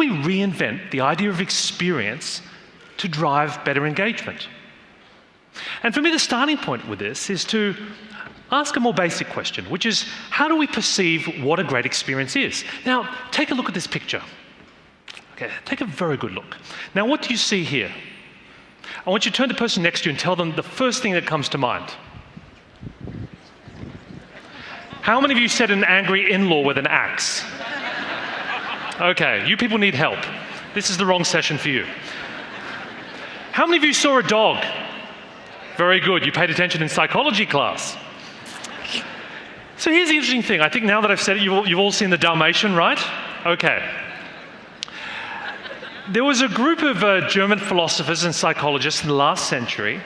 we reinvent the idea of experience to drive better engagement? And for me, the starting point with this is to ask a more basic question, which is, how do we perceive what a great experience is? Now, take a look at this picture. Okay, take a very good look. Now, what do you see here? I want you to turn to the person next to you and tell them the first thing that comes to mind. How many of you said an angry in-law with an axe? Okay, you people need help. This is the wrong session for you. How many of you saw a dog? Very good, you paid attention in psychology class. So here's the interesting thing. I think now that I've said it, you've all seen the Dalmatian, right? Okay. There was a group of German philosophers and psychologists in the last century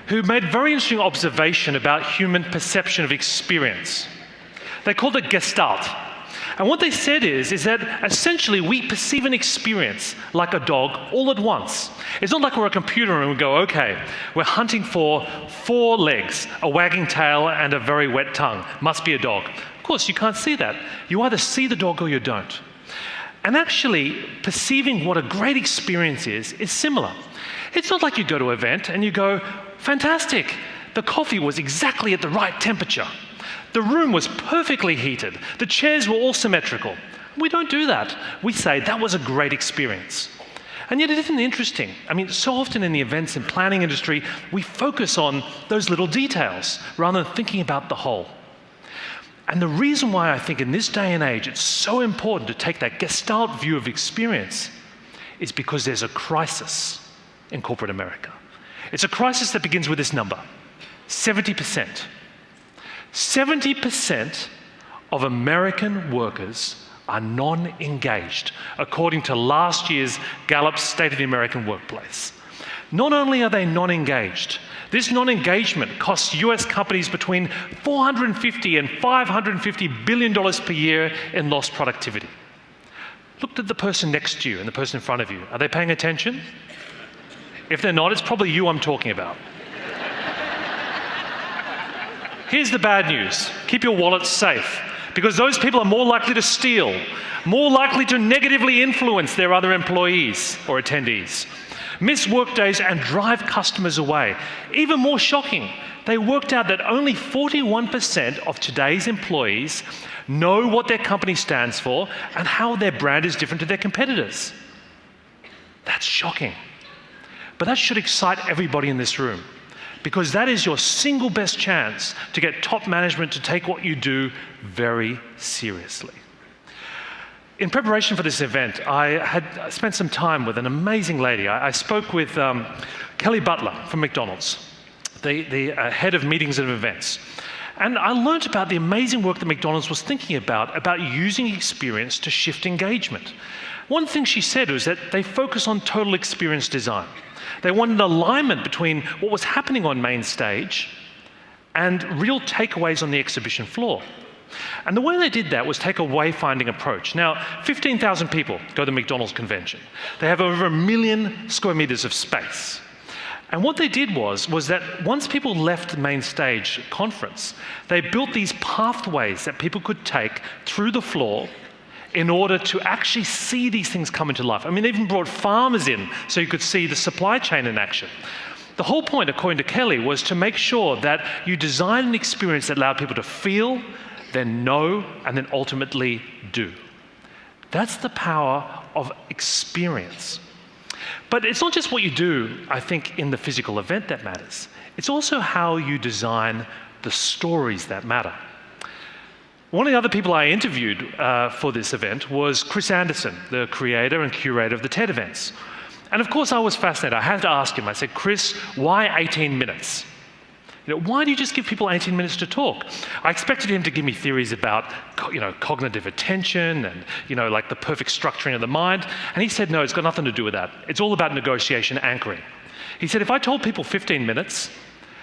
who made very interesting observation about human perception of experience. They called it Gestalt. And what they said is that essentially we perceive an experience like a dog all at once. It's not like we're a computer and we go, okay, we're hunting for 4 legs, a wagging tail, and a very wet tongue. Must be a dog. Of course, you can't see that. You either see the dog or you don't. And actually, perceiving what a great experience is similar. It's not like you go to an event and you go, fantastic, the coffee was exactly at the right temperature. The room was perfectly heated. The chairs were all symmetrical. We don't do that. We say, that was a great experience. And yet it isn't interesting. I mean, so often in the events and planning industry, we focus on those little details rather than thinking about the whole. And the reason why I think in this day and age it's so important to take that Gestalt view of experience is because there's a crisis in corporate America. It's a crisis that begins with this number, 70%. 70% of American workers are non-engaged, according to last year's Gallup State of the American Workplace. Not only are they non-engaged, this non-engagement costs US companies between $450 and $550 billion per year in lost productivity. Look at the person next to you and the person in front of you. Are they paying attention? If they're not, it's probably you I'm talking about. Here's the bad news. Keep your wallets safe, because those people are more likely to steal, more likely to negatively influence their other employees or attendees, miss workdays and drive customers away. Even more shocking, they worked out that only 41% of today's employees know what their company stands for and how their brand is different to their competitors. That's shocking. But that should excite everybody in this room, because that is your single best chance to get top management to take what you do very seriously. In preparation for this event, I had spent some time with an amazing lady. I spoke with Kelly Butler from McDonald's, the head of meetings and events. And I learned about the amazing work that McDonald's was thinking about using experience to shift engagement. One thing she said was that they focus on total experience design. They wanted alignment between what was happening on main stage and real takeaways on the exhibition floor. And the way they did that was take a wayfinding approach. Now, 15,000 people go to the McDonald's convention. They have over 1 million square meters of space. And what they did was that once people left the main stage conference, they built these pathways that people could take through the floor in order to actually see these things come into life. I mean, they even brought farmers in so you could see the supply chain in action. The whole point, according to Kelly, was to make sure that you design an experience that allowed people to feel, then know, and then ultimately do. That's the power of experience. But it's not just what you do, I think, in the physical event that matters. It's also how you design the stories that matter. One of the other people I interviewed for this event was Chris Anderson, the creator and curator of the TED events. And of course I was fascinated. I had to ask him, I said, Chris, why 18 minutes? Why do you just give people 18 minutes to talk? I expected him to give me theories about cognitive attention and like the perfect structuring of the mind. And he said, no, it's got nothing to do with that. It's all about negotiation anchoring. He said, if I told people 15 minutes,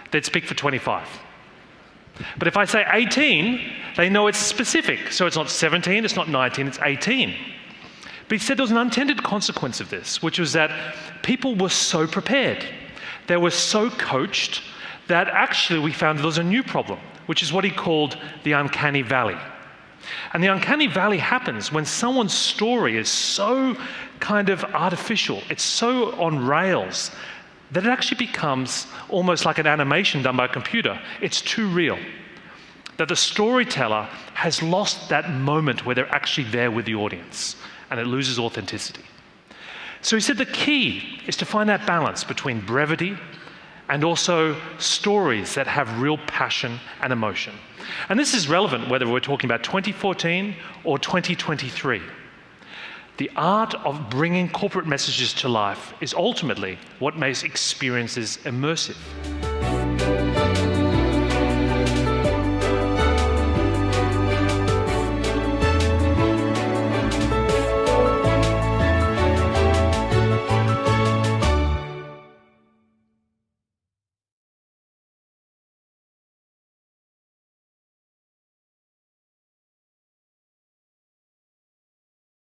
they'd speak for 25. But if I say 18, they know it's specific. So it's not 17, it's not 19, it's 18. But he said there was an unintended consequence of this, which was that people were so prepared. They were so coached that actually we found there was a new problem, which is what he called the uncanny valley. And the uncanny valley happens when someone's story is so kind of artificial, it's so on rails, that it actually becomes almost like an animation done by a computer. It's too real. That the storyteller has lost that moment where they're actually there with the audience, and it loses authenticity. So he said the key is to find that balance between brevity and also stories that have real passion and emotion. And this is relevant whether we're talking about 2014 or 2023. The art of bringing corporate messages to life is ultimately what makes experiences immersive.